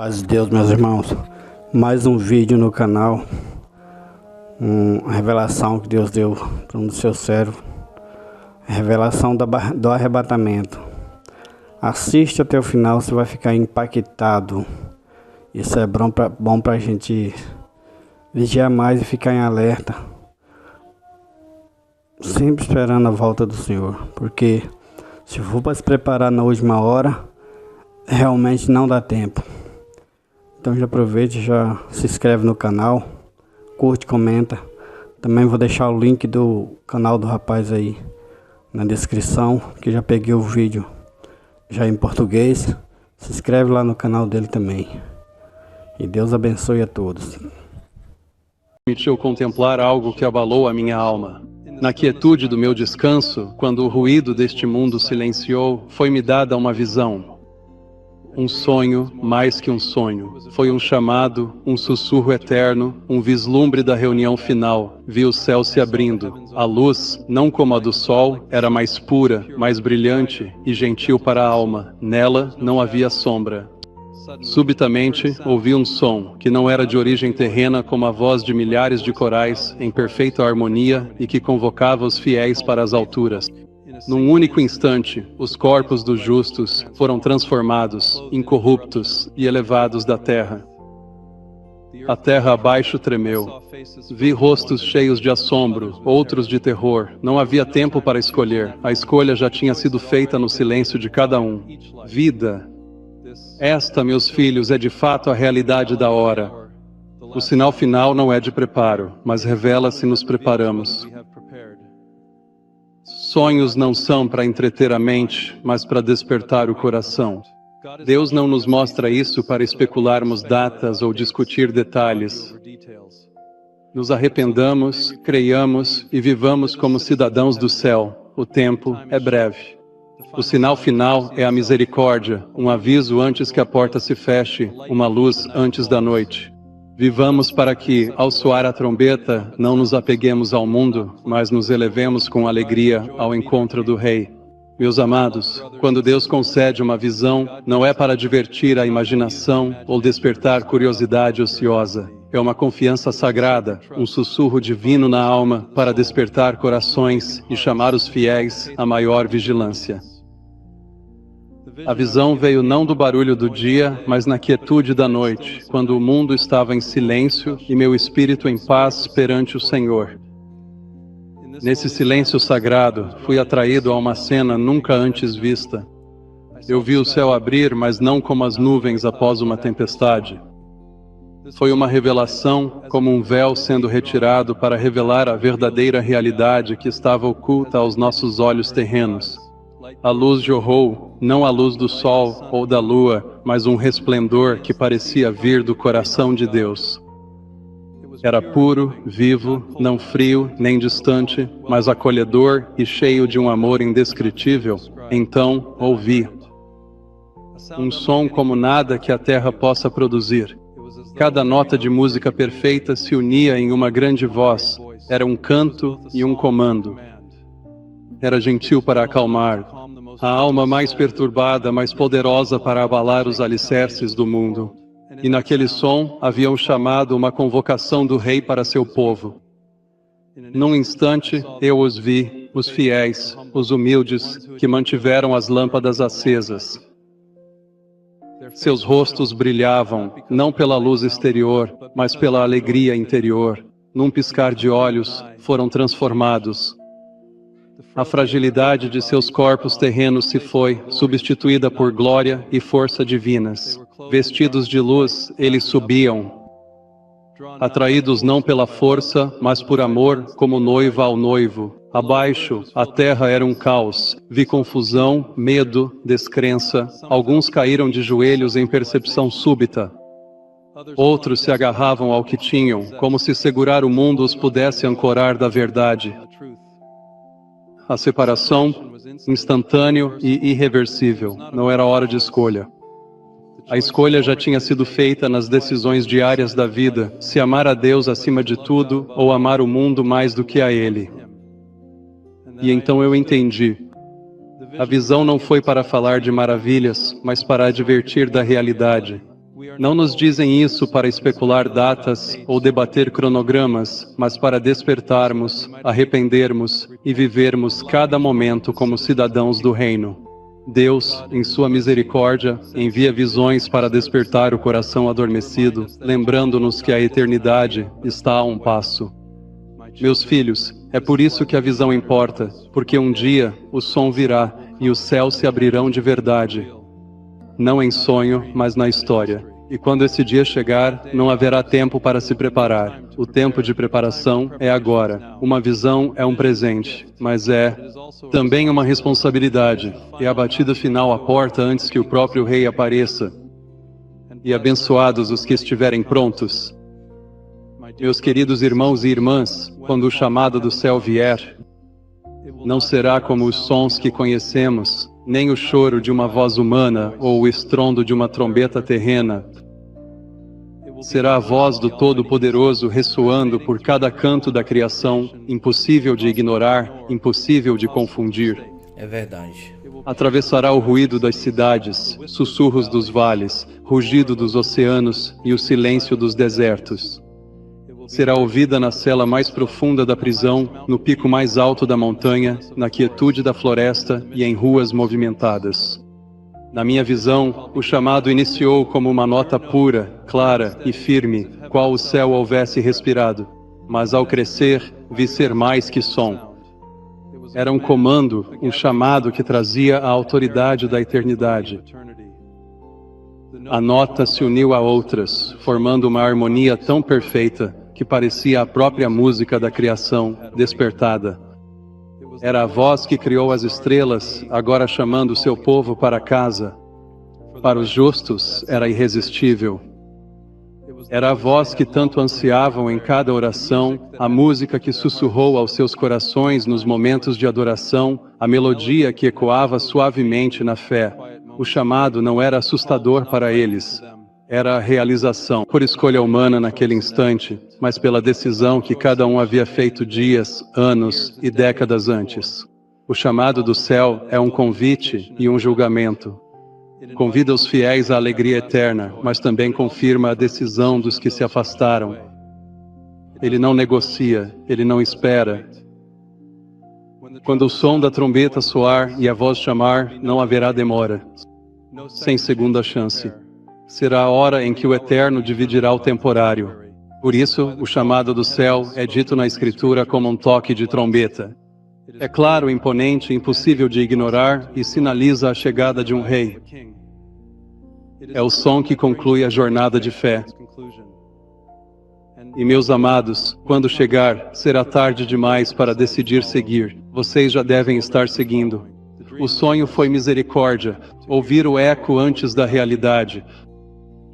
Paz de Deus, meus irmãos. Mais um vídeo no canal. Uma revelação que Deus deu para um dos seus servos. A revelação do arrebatamento. Assiste até o final, você vai ficar impactado. Isso é bom para a gente vigiar mais e ficar em alerta. Sempre esperando a volta do Senhor. Porque se for para se preparar na última hora, realmente não dá tempo. Então já aproveita e já se inscreve no canal, curte, comenta. Também vou deixar o link do canal do rapaz aí na descrição, que já peguei o vídeo já em português. Se inscreve lá no canal dele também. E Deus abençoe a todos. Permitiu contemplar algo que abalou a minha alma. Na quietude do meu descanso, quando o ruído deste mundo silenciou, foi-me dada uma visão. Um sonho, mais que um sonho. Foi um chamado, um sussurro eterno, um vislumbre da reunião final. Vi o céu se abrindo. A luz, não como a do sol, era mais pura, mais brilhante e gentil para a alma. Nela não havia sombra. Subitamente, ouvi um som, que não era de origem terrena como a voz de milhares de corais, em perfeita harmonia e que convocava os fiéis para as alturas. Num único instante, os corpos dos justos foram transformados, incorruptos e elevados da terra. A terra abaixo tremeu. Vi rostos cheios de assombro, outros de terror. Não havia tempo para escolher. A escolha já tinha sido feita no silêncio de cada um. Vida. Esta, meus filhos, é de fato a realidade da hora. O sinal final não é de preparo, mas revela se nos preparamos. Sonhos não são para entreter a mente, mas para despertar o coração. Deus não nos mostra isso para especularmos datas ou discutir detalhes. Nos arrependamos, creiamos e vivamos como cidadãos do céu. O tempo é breve. O sinal final é a misericórdia, um aviso antes que a porta se feche, uma luz antes da noite. Vivamos para que, ao soar a trombeta, não nos apeguemos ao mundo, mas nos elevemos com alegria ao encontro do Rei. Meus amados, quando Deus concede uma visão, não é para divertir a imaginação ou despertar curiosidade ociosa. É uma confiança sagrada, um sussurro divino na alma para despertar corações e chamar os fiéis à maior vigilância. A visão veio não do barulho do dia, mas na quietude da noite, quando o mundo estava em silêncio e meu espírito em paz perante o Senhor. Nesse silêncio sagrado, fui atraído a uma cena nunca antes vista. Eu vi o céu abrir, mas não como as nuvens após uma tempestade. Foi uma revelação, como um véu sendo retirado para revelar a verdadeira realidade que estava oculta aos nossos olhos terrenos. A luz jorrou, não a luz do sol ou da lua, mas um resplendor que parecia vir do coração de Deus. Era puro, vivo, não frio nem distante, mas acolhedor e cheio de um amor indescritível. Então ouvi um som como nada que a terra possa produzir. Cada nota de música perfeita se unia em uma grande voz. Era um canto e um comando. Era gentil para acalmar a alma mais perturbada, mais poderosa para abalar os alicerces do mundo. E naquele som havia um chamado, uma convocação do Rei para seu povo. Num instante eu os vi, os fiéis, os humildes, que mantiveram as lâmpadas acesas. Seus rostos brilhavam, não pela luz exterior, mas pela alegria interior. Num piscar de olhos, foram transformados. A fragilidade de seus corpos terrenos se foi, substituída por glória e força divinas. Vestidos de luz, eles subiam, atraídos não pela força, mas por amor, como noiva ao noivo. Abaixo, a terra era um caos. Vi confusão, medo, descrença. Alguns caíram de joelhos em percepção súbita. Outros se agarravam ao que tinham, como se segurar o mundo os pudesse ancorar da verdade. A separação, instantâneo e irreversível, não era hora de escolha. A escolha já tinha sido feita nas decisões diárias da vida, se amar a Deus acima de tudo ou amar o mundo mais do que a Ele. E então eu entendi. A visão não foi para falar de maravilhas, mas para advertir da realidade. Não nos dizem isso para especular datas ou debater cronogramas, mas para despertarmos, arrependermos e vivermos cada momento como cidadãos do reino. Deus, em sua misericórdia, envia visões para despertar o coração adormecido, lembrando-nos que a eternidade está a um passo. Meus filhos, é por isso que a visão importa, porque um dia o som virá e os céus se abrirão de verdade. Não em sonho, mas na história. E quando esse dia chegar, não haverá tempo para se preparar. O tempo de preparação é agora. Uma visão é um presente, mas é também uma responsabilidade. É a batida final à porta antes que o próprio rei apareça. E abençoados os que estiverem prontos. Meus queridos irmãos e irmãs, quando o chamado do céu vier, não será como os sons que conhecemos, nem o choro de uma voz humana ou o estrondo de uma trombeta terrena. Será a voz do Todo-Poderoso ressoando por cada canto da criação, impossível de ignorar, impossível de confundir. É verdade. Atravessará o ruído das cidades, sussurros dos vales, rugido dos oceanos e o silêncio dos desertos. Será ouvida na cela mais profunda da prisão, no pico mais alto da montanha, na quietude da floresta e em ruas movimentadas. Na minha visão, o chamado iniciou como uma nota pura, clara e firme, qual o céu houvesse respirado. Mas ao crescer, vi ser mais que som. Era um comando, um chamado que trazia a autoridade da eternidade. A nota se uniu a outras, formando uma harmonia tão perfeita que parecia a própria música da criação, despertada. Era a voz que criou as estrelas, agora chamando seu povo para casa. Para os justos, era irresistível. Era a voz que tanto ansiavam em cada oração, a música que sussurrou aos seus corações nos momentos de adoração, a melodia que ecoava suavemente na fé. O chamado não era assustador para eles. Era a realização, por escolha humana naquele instante, mas pela decisão que cada um havia feito dias, anos e décadas antes. O chamado do céu é um convite e um julgamento. Convida os fiéis à alegria eterna, mas também confirma a decisão dos que se afastaram. Ele não negocia, ele não espera. Quando o som da trombeta soar e a voz chamar, não haverá demora. Sem segunda chance. Será a hora em que o eterno dividirá o temporário. Por isso, o chamado do céu é dito na Escritura como um toque de trombeta. É claro, imponente, impossível de ignorar e sinaliza a chegada de um rei. É o som que conclui a jornada de fé. E meus amados, quando chegar, será tarde demais para decidir seguir. Vocês já devem estar seguindo. O sonho foi misericórdia, ouvir o eco antes da realidade.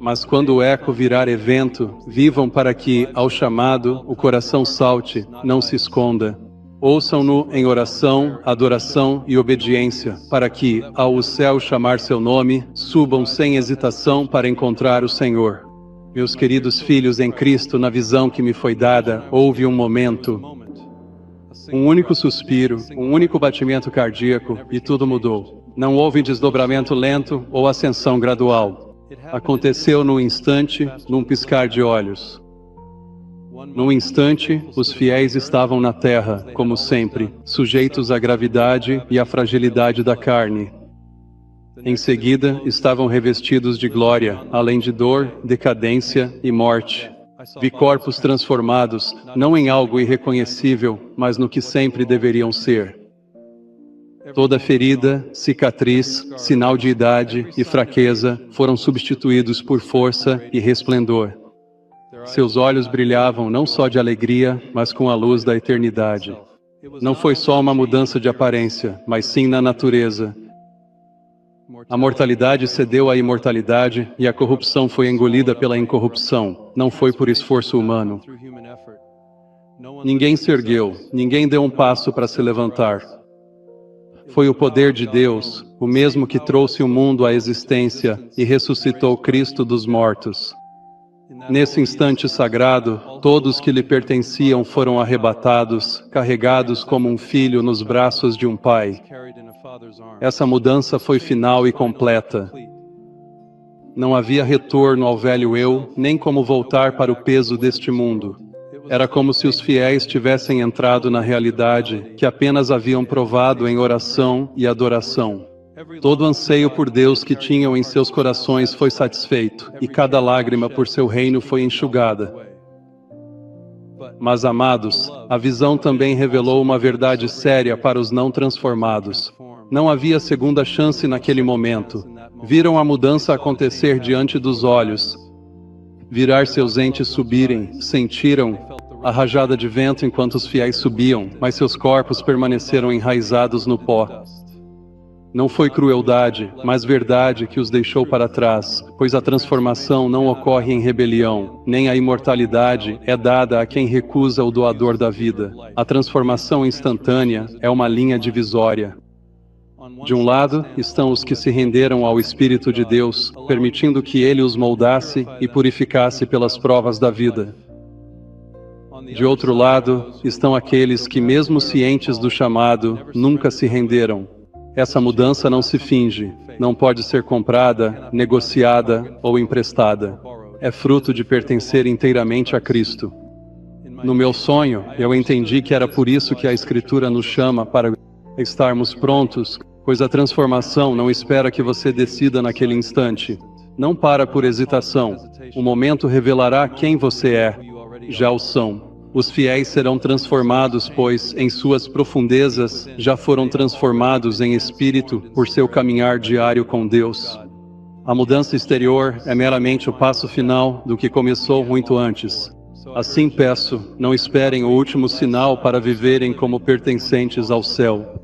Mas quando o eco virar evento, vivam para que, ao chamado, o coração salte, não se esconda. Ouçam-no em oração, adoração e obediência, para que, ao o céu chamar seu nome, subam sem hesitação para encontrar o Senhor. Meus queridos filhos em Cristo, na visão que me foi dada, houve um momento, um único suspiro, um único batimento cardíaco, e tudo mudou. Não houve desdobramento lento ou ascensão gradual. Aconteceu num instante, num piscar de olhos. Num instante, os fiéis estavam na terra, como sempre, sujeitos à gravidade e à fragilidade da carne. Em seguida, estavam revestidos de glória, além de dor, decadência e morte. Vi corpos transformados, não em algo irreconhecível, mas no que sempre deveriam ser. Toda ferida, cicatriz, sinal de idade e fraqueza foram substituídos por força e resplendor. Seus olhos brilhavam não só de alegria, mas com a luz da eternidade. Não foi só uma mudança de aparência, mas sim na natureza. A mortalidade cedeu à imortalidade e a corrupção foi engolida pela incorrupção. Não foi por esforço humano. Ninguém se ergueu, ninguém deu um passo para se levantar. Foi o poder de Deus, o mesmo que trouxe o mundo à existência e ressuscitou Cristo dos mortos. Nesse instante sagrado, todos que lhe pertenciam foram arrebatados, carregados como um filho nos braços de um pai. Essa mudança foi final e completa. Não havia retorno ao velho eu, nem como voltar para o peso deste mundo. Era como se os fiéis tivessem entrado na realidade que apenas haviam provado em oração e adoração. Todo anseio por Deus que tinham em seus corações foi satisfeito, e cada lágrima por seu reino foi enxugada. Mas, amados, a visão também revelou uma verdade séria para os não transformados. Não havia segunda chance naquele momento. Viram a mudança acontecer diante dos olhos. Virar seus entes subirem, sentiram a rajada de vento enquanto os fiéis subiam, mas seus corpos permaneceram enraizados no pó. Não foi crueldade, mas verdade que os deixou para trás, pois a transformação não ocorre em rebelião, nem a imortalidade é dada a quem recusa o doador da vida. A transformação instantânea é uma linha divisória. De um lado, estão os que se renderam ao Espírito de Deus, permitindo que Ele os moldasse e purificasse pelas provas da vida. De outro lado, estão aqueles que, mesmo cientes do chamado, nunca se renderam. Essa mudança não se finge, não pode ser comprada, negociada ou emprestada. É fruto de pertencer inteiramente a Cristo. No meu sonho, eu entendi que era por isso que a Escritura nos chama para estarmos prontos, pois a transformação não espera que você decida naquele instante. Não para por hesitação. O momento revelará quem você é. Já o são. Os fiéis serão transformados, pois, em suas profundezas, já foram transformados em espírito por seu caminhar diário com Deus. A mudança exterior é meramente o passo final do que começou muito antes. Assim peço, não esperem o último sinal para viverem como pertencentes ao céu.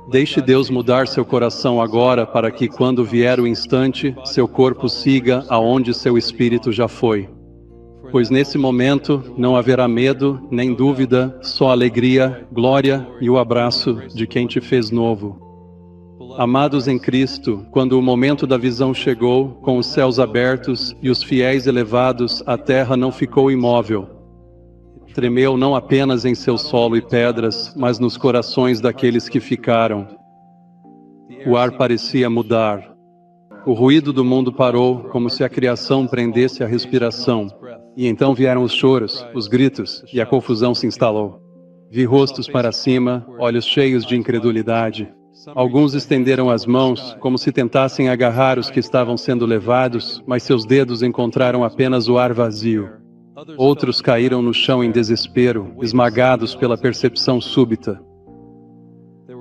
Deixe Deus mudar seu coração agora para que, quando vier o instante, seu corpo siga aonde seu espírito já foi. Pois nesse momento não haverá medo, nem dúvida, só alegria, glória e o abraço de quem te fez novo. Amados em Cristo, quando o momento da visão chegou, com os céus abertos e os fiéis elevados, a terra não ficou imóvel. Tremeu não apenas em seu solo e pedras, mas nos corações daqueles que ficaram. O ar parecia mudar. O ruído do mundo parou, como se a criação prendesse a respiração. E então vieram os choros, os gritos, e a confusão se instalou. Vi rostos para cima, olhos cheios de incredulidade. Alguns estenderam as mãos, como se tentassem agarrar os que estavam sendo levados, mas seus dedos encontraram apenas o ar vazio. Outros caíram no chão em desespero, esmagados pela percepção súbita.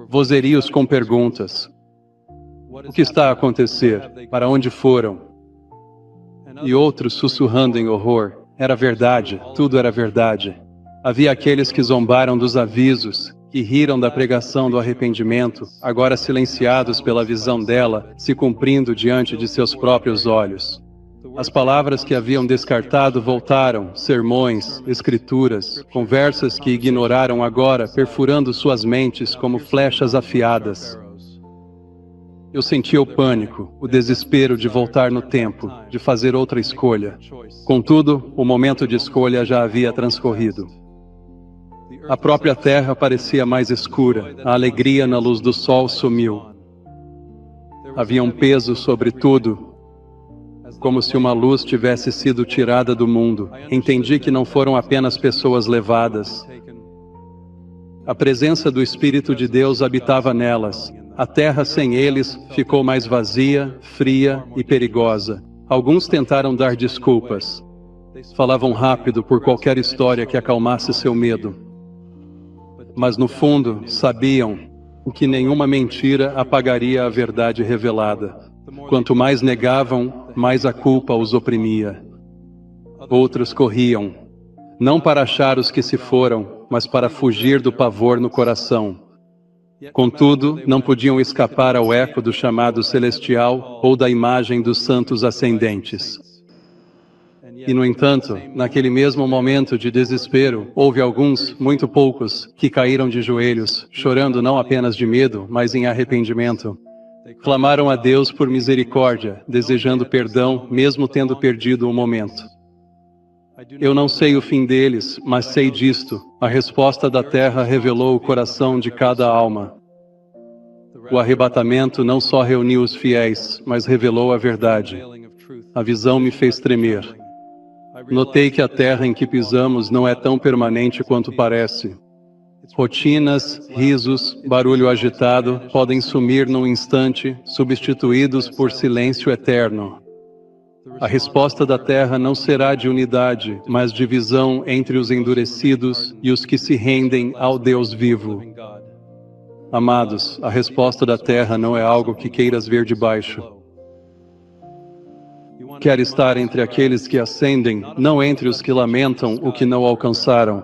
Vozerios com perguntas. O que está a acontecer? Para onde foram? E outros sussurrando em horror. Era verdade, tudo era verdade. Havia aqueles que zombaram dos avisos, que riram da pregação do arrependimento, agora silenciados pela visão dela, se cumprindo diante de seus próprios olhos. As palavras que haviam descartado voltaram, sermões, escrituras, conversas que ignoraram agora, perfurando suas mentes como flechas afiadas. Eu sentia o pânico, o desespero de voltar no tempo, de fazer outra escolha. Contudo, o momento de escolha já havia transcorrido. A própria terra parecia mais escura, a alegria na luz do sol sumiu. Havia um peso sobre tudo, como se uma luz tivesse sido tirada do mundo. Entendi que não foram apenas pessoas levadas. A presença do Espírito de Deus habitava nelas. A terra sem eles ficou mais vazia, fria e perigosa. Alguns tentaram dar desculpas. Falavam rápido por qualquer história que acalmasse seu medo. Mas no fundo, sabiam que nenhuma mentira apagaria a verdade revelada. Quanto mais negavam, mais a culpa os oprimia. Outros corriam, não para achar os que se foram, mas para fugir do pavor no coração. Contudo, não podiam escapar ao eco do chamado celestial ou da imagem dos santos ascendentes. E, no entanto, naquele mesmo momento de desespero, houve alguns, muito poucos, que caíram de joelhos, chorando não apenas de medo, mas em arrependimento. Clamaram a Deus por misericórdia, desejando perdão, mesmo tendo perdido o momento. Eu não sei o fim deles, mas sei disto: a resposta da terra revelou o coração de cada alma. O arrebatamento não só reuniu os fiéis, mas revelou a verdade. a visão me fez tremer. Notei que a terra em que pisamos não é tão permanente quanto parece. Rotinas, risos, barulho agitado podem sumir num instante, substituídos por silêncio eterno. A resposta da terra não será de unidade, mas divisão entre os endurecidos e os que se rendem ao Deus vivo. Amados, a resposta da terra não é algo que queiras ver de baixo. Quer estar entre aqueles que ascendem, não entre os que lamentam o que não alcançaram.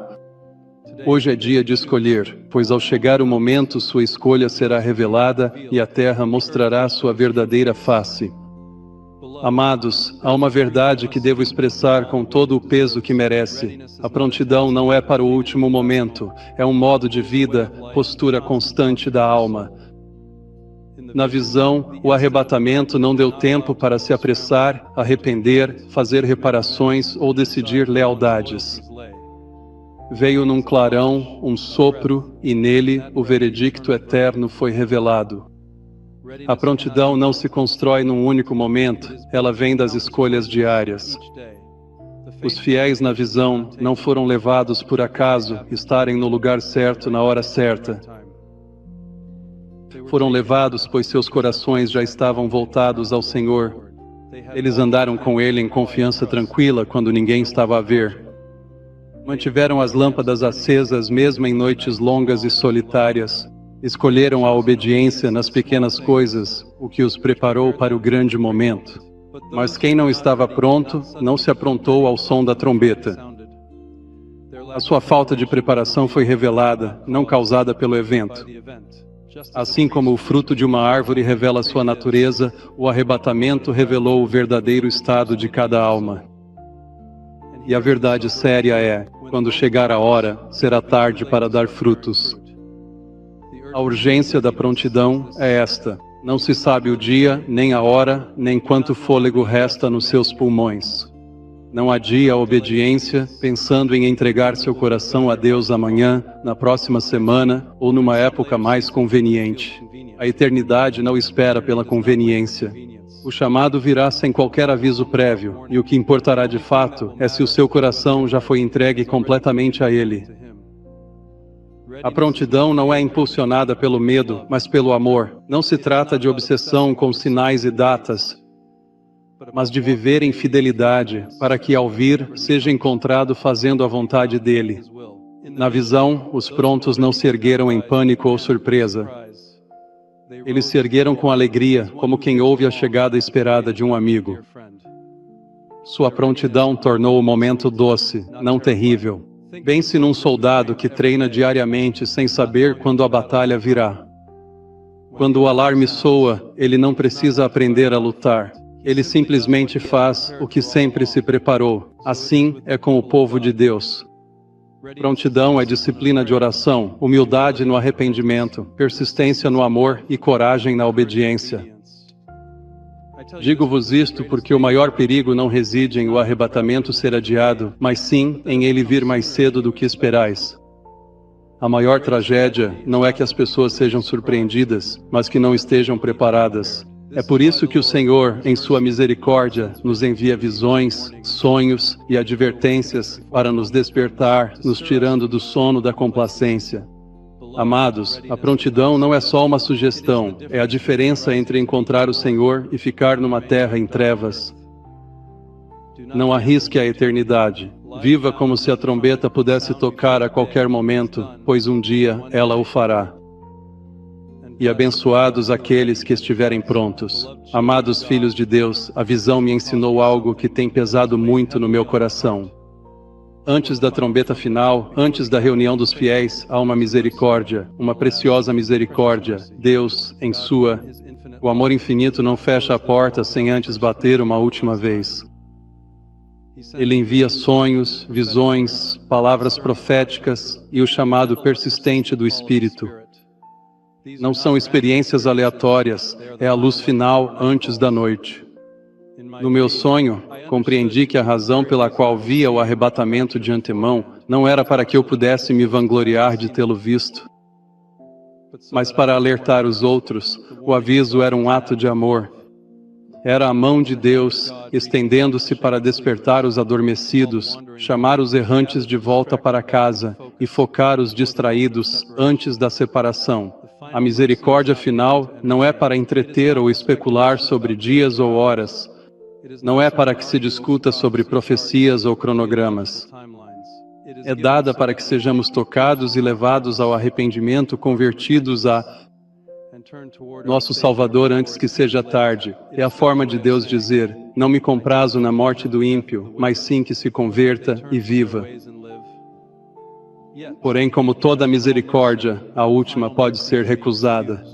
Hoje é dia de escolher, pois ao chegar o momento sua escolha será revelada e a terra mostrará sua verdadeira face. Amados, há uma verdade que devo expressar com todo o peso que merece. A prontidão não é para o último momento, é um modo de vida, postura constante da alma. Na visão, o arrebatamento não deu tempo para se apressar, arrepender, fazer reparações ou decidir lealdades. Veio num clarão, um sopro, e nele o veredicto eterno foi revelado. A prontidão não se constrói num único momento, ela vem das escolhas diárias. Os fiéis na visão não foram levados por acaso estarem no lugar certo na hora certa. Foram levados pois seus corações já estavam voltados ao Senhor. Eles andaram com Ele em confiança tranquila quando ninguém estava a ver. Mantiveram as lâmpadas acesas mesmo em noites longas e solitárias. Escolheram a obediência nas pequenas coisas, o que os preparou para o grande momento. Mas quem não estava pronto, não se aprontou ao som da trombeta. A sua falta de preparação foi revelada, não causada pelo evento. Assim como o fruto de uma árvore revela sua natureza, o arrebatamento revelou o verdadeiro estado de cada alma. E a verdade séria é, quando chegar a hora, será tarde para dar frutos. A urgência da prontidão é esta: não se sabe o dia, nem a hora, nem quanto fôlego resta nos seus pulmões. Não adie a obediência, pensando em entregar seu coração a Deus amanhã, na próxima semana ou numa época mais conveniente. A eternidade não espera pela conveniência. O chamado virá sem qualquer aviso prévio, e o que importará de fato é se o seu coração já foi entregue completamente a Ele. A prontidão não é impulsionada pelo medo, mas pelo amor. Não se trata de obsessão com sinais e datas, mas de viver em fidelidade, para que ao vir, seja encontrado fazendo a vontade dEle. Na visão, os prontos não se ergueram em pânico ou surpresa. Eles se ergueram com alegria, como quem ouve a chegada esperada de um amigo. Sua prontidão tornou o momento doce, não terrível. Pense num soldado que treina diariamente sem saber quando a batalha virá. Quando o alarme soa, ele não precisa aprender a lutar. Ele simplesmente faz o que sempre se preparou. Assim é com o povo de Deus. Prontidão é disciplina de oração, humildade no arrependimento, persistência no amor e coragem na obediência. Digo-vos isto porque o maior perigo não reside em o arrebatamento ser adiado, mas sim em ele vir mais cedo do que esperais. A maior tragédia não é que as pessoas sejam surpreendidas, mas que não estejam preparadas. É por isso que o Senhor, em sua misericórdia, nos envia visões, sonhos e advertências para nos despertar, nos tirando do sono da complacência. Amados, a prontidão não é só uma sugestão, é a diferença entre encontrar o Senhor e ficar numa terra em trevas. Não arrisque a eternidade. Viva como se a trombeta pudesse tocar a qualquer momento, pois um dia ela o fará. E abençoados aqueles que estiverem prontos. Amados filhos de Deus, a visão me ensinou algo que tem pesado muito no meu coração. Antes da trombeta final, antes da reunião dos fiéis, há uma misericórdia, uma preciosa misericórdia. Deus, em sua... O amor infinito não fecha a porta sem antes bater uma última vez. Ele envia sonhos, visões, palavras proféticas e o chamado persistente do Espírito. Não são experiências aleatórias, é a luz final antes da noite. No meu sonho, compreendi que a razão pela qual via o arrebatamento de antemão não era para que eu pudesse me vangloriar de tê-lo visto, mas para alertar os outros. O aviso era um ato de amor. Era a mão de Deus, estendendo-se para despertar os adormecidos, chamar os errantes de volta para casa e focar os distraídos antes da separação. A misericórdia final não é para entreter ou especular sobre dias ou horas. Não é para que se discuta sobre profecias ou cronogramas. É dada para que sejamos tocados e levados ao arrependimento, convertidos a nosso Salvador antes que seja tarde. É a forma de Deus dizer: não me comprazo na morte do ímpio, mas sim que se converta e viva. Porém, como toda misericórdia, a última pode ser recusada.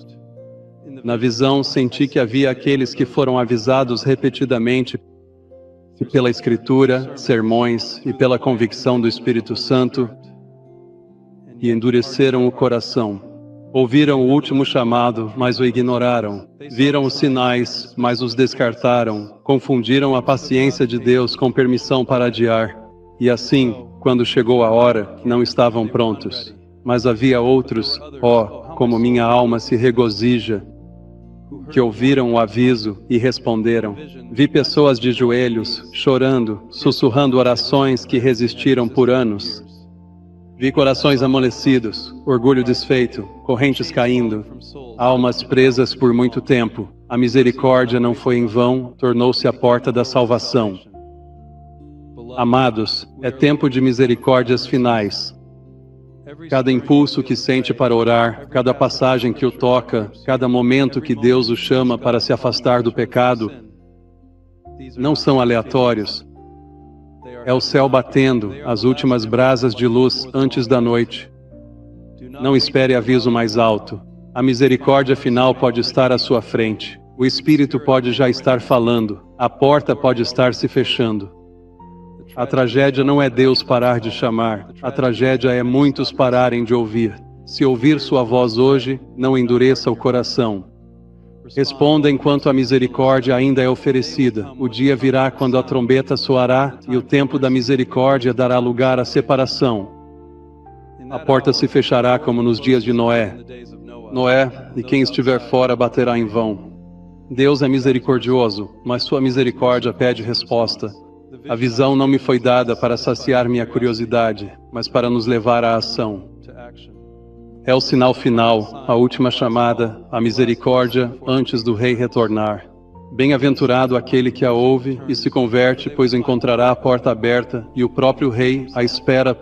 Na visão, senti que havia aqueles que foram avisados repetidamente pela Escritura, sermões e pela convicção do Espírito Santo, e endureceram o coração. Ouviram o último chamado, mas o ignoraram. Viram os sinais, mas os descartaram. Confundiram a paciência de Deus com permissão para adiar. E assim, quando chegou a hora, não estavam prontos. Mas havia outros, como minha alma se regozija, que ouviram o aviso e responderam. Vi pessoas de joelhos, chorando, sussurrando orações que resistiram por anos. Vi corações amolecidos, orgulho desfeito, correntes caindo, almas presas por muito tempo. A misericórdia não foi em vão, tornou-se a porta da salvação. Amados, é tempo de misericórdias finais. Cada impulso que sente para orar, cada passagem que o toca, cada momento que Deus o chama para se afastar do pecado, não são aleatórios. É o céu batendo, as últimas brasas de luz antes da noite. Não espere aviso mais alto. A misericórdia final pode estar à sua frente. O Espírito pode já estar falando. A porta pode estar se fechando. A tragédia não é Deus parar de chamar. A tragédia é muitos pararem de ouvir. Se ouvir sua voz hoje, não endureça o coração. Responda enquanto a misericórdia ainda é oferecida. O dia virá quando a trombeta soará e o tempo da misericórdia dará lugar à separação. A porta se fechará como nos dias de Noé. Noé e quem estiver fora baterá em vão. Deus é misericordioso, mas sua misericórdia pede resposta. A visão não me foi dada para saciar minha curiosidade, mas para nos levar à ação. É o sinal final, a última chamada, a misericórdia antes do rei retornar. Bem-aventurado aquele que a ouve e se converte, pois encontrará a porta aberta e o próprio rei à espera